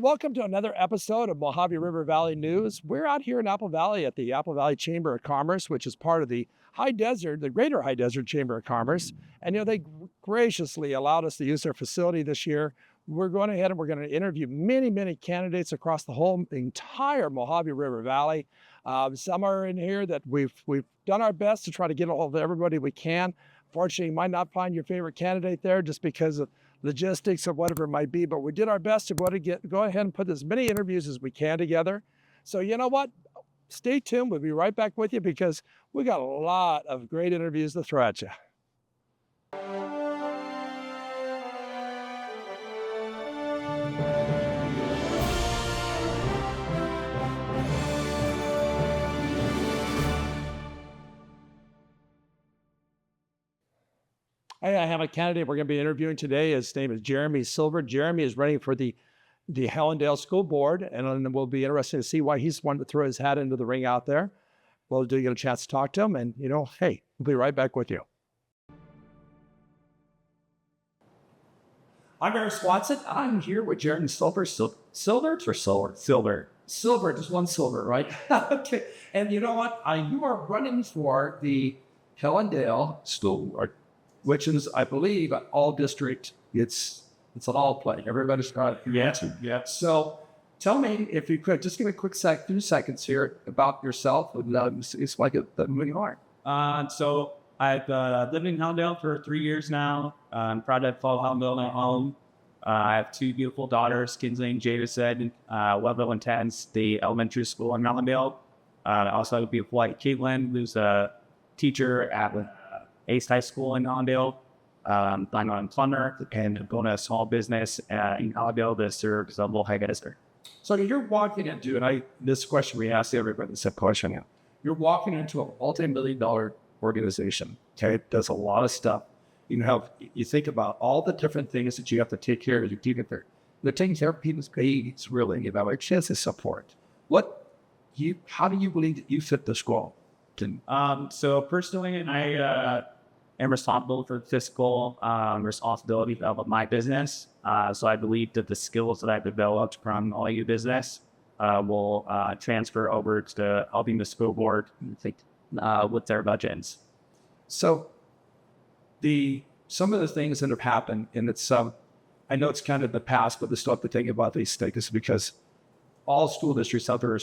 welcome to another episode of Mojave River Valley News. We're out here in Apple Valley at the Apple Valley Chamber of Commerce, which is part of the High Desert, the Greater High Desert Chamber of Commerce. And they graciously allowed us to use their facility this year. We're going ahead and we're going to interview many candidates across the entire Mojave River Valley. Some are in here that we've done our best to try to get a hold of everybody we can. Fortunately, you might not find your favorite candidate there just because of logistics or whatever it might be, but we did our best to go ahead and put as many interviews as we can together. So you know what? Stay tuned. We'll be right back with you because we got a lot of great interviews to throw at you. Hey, I have a candidate we're going to be interviewing today. His name is Jeremy Silver. Jeremy is running for the Helendale School Board, and we'll be interested to see why he's wanting to throw his hat into the ring out there. We'll do get a chance to talk to him, and hey, we'll be right back with you. I'm Aaron Swanson. I'm here with Jeremy Silver. Silver or Silver? Silver. Silver, just one silver, right? Okay. And you know what? You are running for the Helendale School Board, which is, I believe, an all district. It's an all play. Everybody's got the answer. Yeah. So tell me, if you could, just give me a quick few seconds here about yourself. It's like who you are. So I've lived in Helendale for 3 years now. I'm proud to call Helendale at home. I have two beautiful daughters, Kinsley and Jason, Level Intense, the elementary school in Helendale. I also have a beautiful wife, Caitlin, who's a teacher at Ace High School in Helendale. I'm on plumber and going to a small business in Helendale to serve as a little high district. So you're walking into, this question we ask everybody, this question now. You're walking into a multi-million-dollar organization. Okay, it does a lot of stuff. You think about all the different things that you have to take care of. You get there. They're taking care of people's needs, really. A chance of support. How do you believe that you fit this goal? So personally, I am responsible for the fiscal responsibility of my business. So I believe that the skills that I've developed from all your business will transfer over to helping the school board with their budgets. So some of the things that have happened, and I know it's kind of the past, but we still have to think about these things because all school districts out there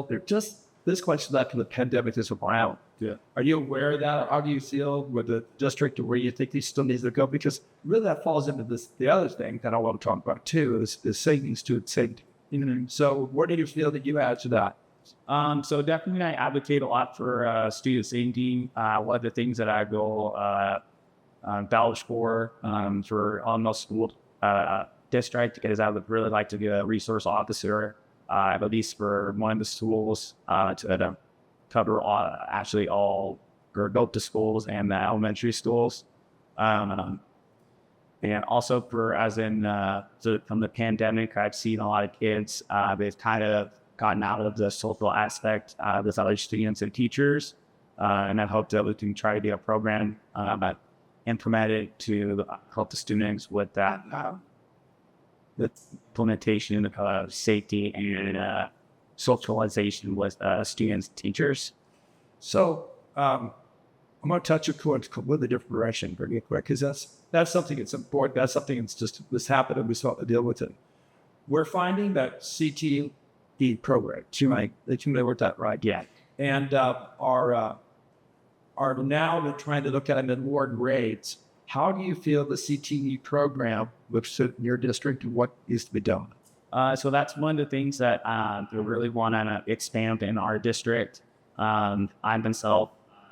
they're just this question left in the pandemic is around. Yeah. Are you aware of that? How do you feel with the district or where you think these still needs to go? Because really that falls into the other thing that I want to talk about too is savings to safety. So where do you feel that you add to that? So definitely I advocate a lot for student safety. One of the things that I will vouch for almost school district is I would really like to be a resource officer, at least for one of the schools, to cover all or both the schools and the elementary schools. And also from the pandemic, I've seen a lot of kids, they've kind of gotten out of the social aspect with other students and teachers. And I hope that we can try to do a program implemented to help the students with that, the implementation of safety and socialization with students and teachers. So I'm going to touch a completely different direction pretty quick because that's something that's important. That's something that's just this happened and we still have to deal with it. We're finding that CTE program, they worked that right. Yeah. And are now trying to look at them in more grades. How do you feel the CTE program looks in your district and what needs to be done? So that's one of the things that we really want to expand in our district. I myself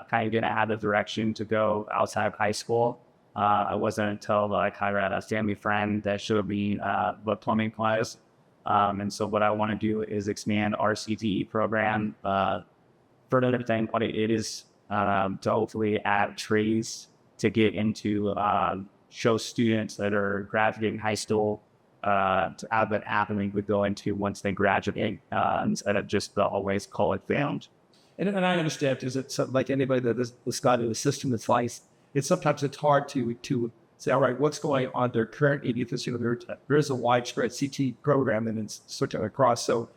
kind of going to have the direction to go outside of high school. It wasn't until I had a family friend that showed me the plumbing class. And so what I want to do is expand our CTE program further than what it is to hopefully add trades to get into show students that are graduating high school to have an avenue to go into once they graduate instead of just always call it found. And I understand because it's like anybody that has got in the system that's sometimes it's hard to say, all right, what's going on? Their current ADFS, there is a widespread CT program and it's switching across. So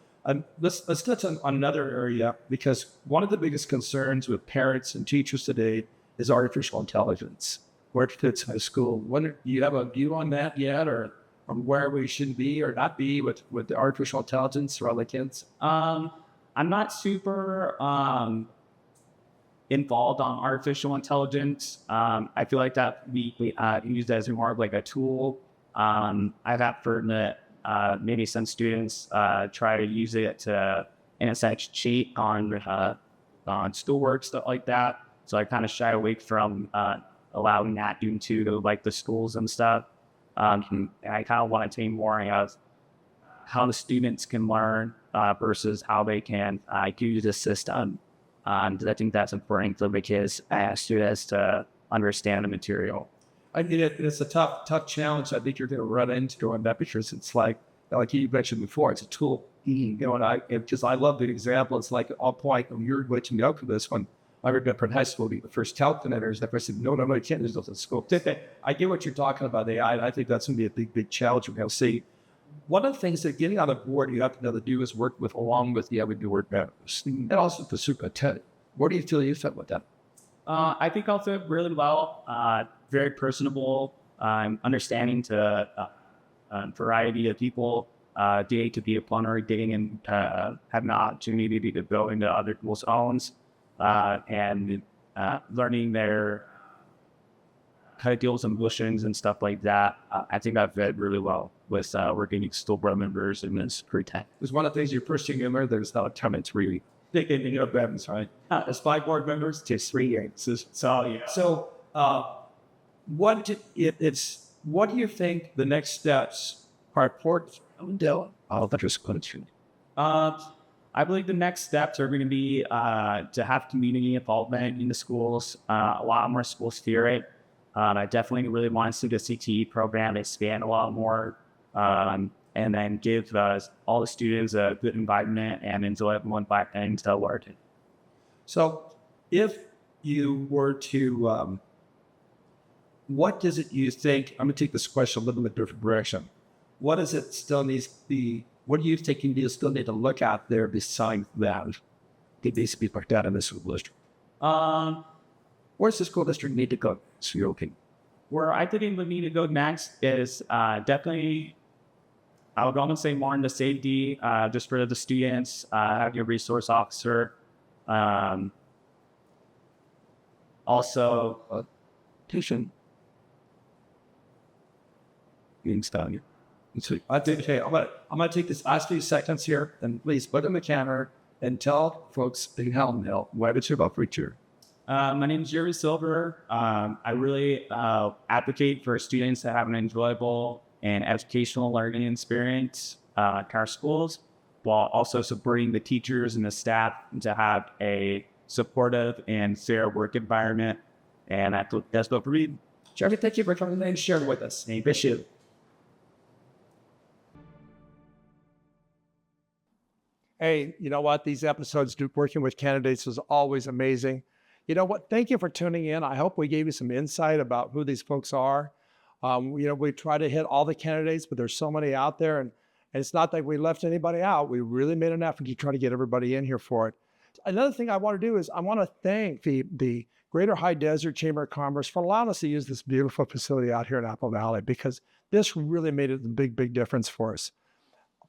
let's touch on another area, because one of the biggest concerns with parents and teachers today is artificial intelligence, where it fits in school. Do you have a view on that yet, or on where we should be or not be with the artificial intelligence for all the kids? I'm not super involved on artificial intelligence. I feel like that we use as more of like a tool. I've heard that maybe some students try to use it to, in a sense, cheat on schoolwork, stuff like that. So I kind of shy away from allowing that into like the schools and stuff. And I kind of want to take more of how the students can learn versus how they can use the system. Because I think that's important for the kids as students to understand the material. I mean, it's a tough challenge. I think you're going to run into on that, because it's like you mentioned before, it's a tool. And I love the example. It's like, I'll point, you're glitching me out for this one. I remember in high school, the first calculators, that person said, no, you can't use those in school. I get what you're talking about, AI. I think that's going to be a big challenge we're going to see. One of the things that getting on the board you have to know to do is work along with the other board members, and also the superintendent. Where do you feel you fit with that? I think I'll fit really well. Very personable, understanding to a variety of people, day to be a plumber, getting and having the opportunity to go into other people's homes, and learning their how to deal with emotions and stuff like that. I think I've fit really well with working with still board members and this pre-tech. It was one of the things, your first thing you learned, there's not a time it's really big in your members, right? As 5 board members, just 3 years. So yeah. So what do you think the next steps are for Helendale? I believe the next steps are going to be to have community involvement in the schools. A lot more schools fear it. I definitely really want to see the CTE program expand a lot more, and then give all the students a good environment and enjoyable environment to learn. So if you were to, what does it you think, I'm going to take this question a little bit different direction. What does it still needs to be, what do you think you still need to look at there besides that? It needs to be looked at in the school district. Where's the school district need to go? So you're okay. Where I think we need to go next is definitely, I would almost say more in the safety, just for the students, have your resource officer. Also, tuition. I think, hey, I'm gonna take this last few seconds here, and please put in the camera and tell folks in Helendale what it's about for each year. My name is Jerry Silver. I really advocate for students to have an enjoyable and educational learning experience at our schools, while also supporting the teachers and the staff to have a supportive and fair work environment. And that's what we need. Jeremy, thank you for coming in and sharing with us. Thank you. Hey, you know what? These episodes, working with candidates, is always amazing. You know what? Thank you for tuning in. I hope we gave you some insight about who these folks are. We try to hit all the candidates, but there's so many out there, and it's not that we left anybody out. We really made an effort to try to get everybody in here for it. Another thing I want to do is I want to thank the Greater High Desert Chamber of Commerce for allowing us to use this beautiful facility out here in Apple Valley, because this really made a big difference for us.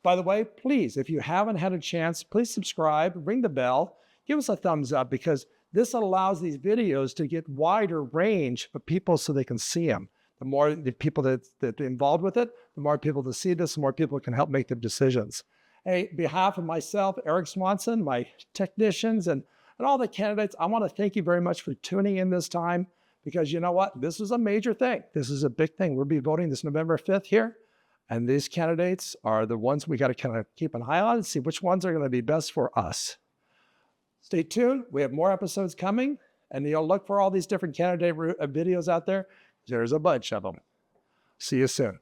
By the way, please, if you haven't had a chance, please subscribe, ring the bell, give us a thumbs up, because this allows these videos to get wider range of people so they can see them. The more the people that are involved with it, the more people to see this, the more people can help make their decisions. Hey, on behalf of myself, Eric Swanson, my technicians, and all the candidates, I want to thank you very much for tuning in this time, because you know what? This is a major thing. This is a big thing. We'll be voting this November 5th here. And these candidates are the ones we got to kind of keep an eye on and see which ones are going to be best for us. Stay tuned. We have more episodes coming, and you'll look for all these different candidate videos out there. There's a bunch of them. See you soon.